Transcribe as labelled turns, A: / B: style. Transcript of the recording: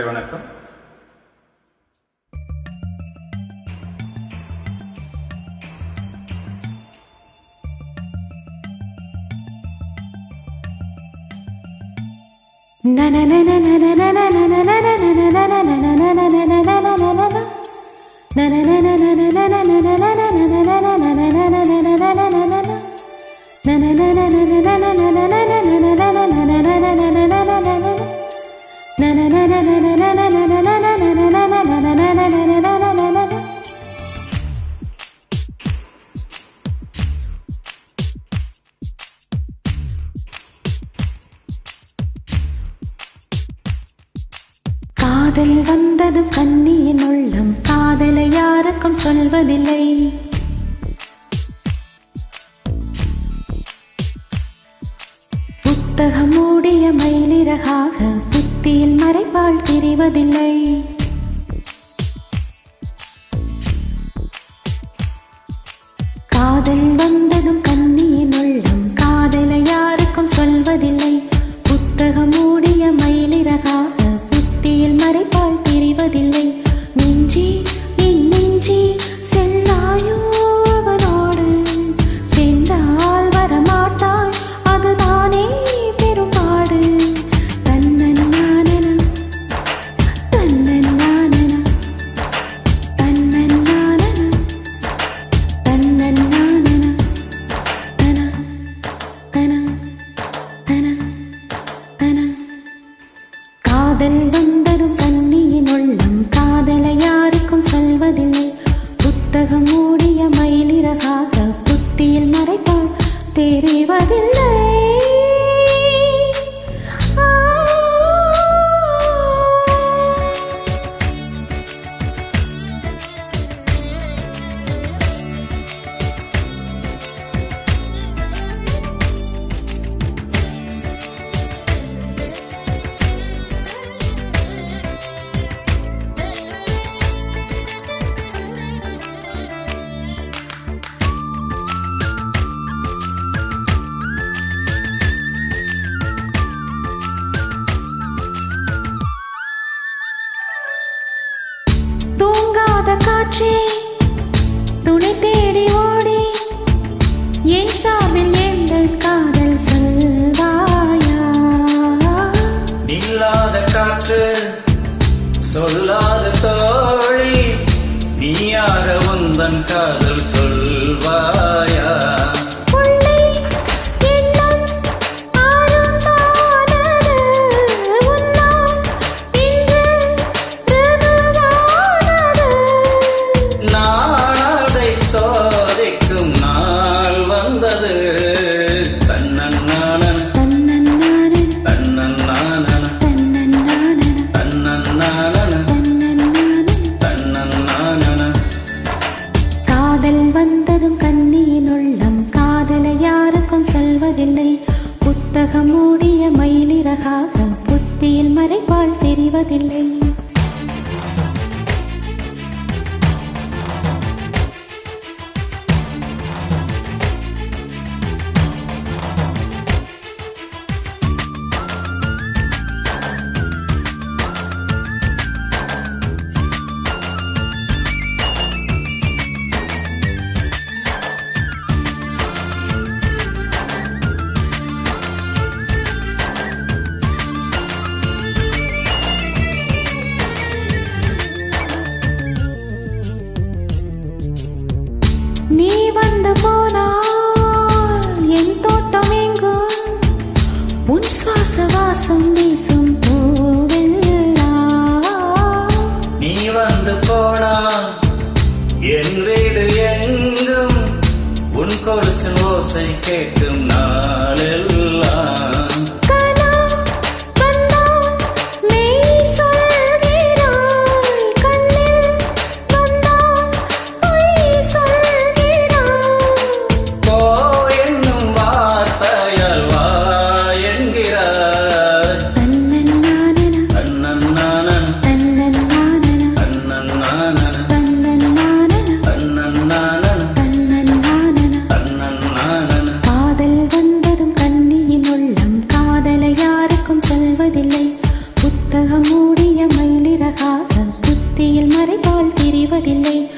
A: வணக்கம்.
B: காதல் வந்ததும் கண்ணியின் உள்ளம் காதலை யாருக்கும் சொல்வதில்லை. புத்தகம் மூடிய மயிலிறகாக புத்தியில் மறைப்பால் தெரிவதில்லை. காதல் வந்ததும் கண்ணியின் உள்ளம் காதலை யாருக்கும் சொல்வதில்லை. புத்தகம் மூடிய மயிலிறகாக புத்தியில் மறைப்பால் தெரிவதில்லை. நெஞ்சி என் நெஞ்சி செல்லாயோ அவனோடு சென்றால் வரமாட்டாய் அதுதானே பெரும்பாடு. தன்னன் நானன தன்னன் நானன தன்னன் நானன தன்னன் நானன தன தன தன தன. காதல் வந்ததும் கண்ணியின் உள்ளம் காதலை யாருக்கும் சொல்வதில்லை. புத்தகம் மூடிய மயிலிறகாக புத்தியில் மறைப்பால் தெரிவதில்லை. தூங்காத காற்றே துணை தேடி ஓடி என் சார்பில் எங்கள் காதல் சொல்வாயா.
A: இல்லாத காற்று சொல்லாத தோழி நீயாக உந்தன் காதல் சொல்வாயா.
B: காதல் வந்ததும் கண்ணியின் உள்ளம் காதலை யாருக்கும் சொல்வதில்லை. புத்தகம் மூடிய மயிலிறகாக புத்தியில் மறைப்பால் தெரிவதில்லை. நீ வந்து போனால் என் தோட்டம் எங்கும் உன் சுவாச வாசம் வீசும் பூவெல்லாம்.
A: நீ வந்து போனா என் வீடு எங்கும் உன் கொலுசின் ஓசை கேட்கும் நாளெல்லாம்.
B: காதல் வந்ததும் மயிலிறகாக புத்தியில் மறைபால் திரிவதில்லை.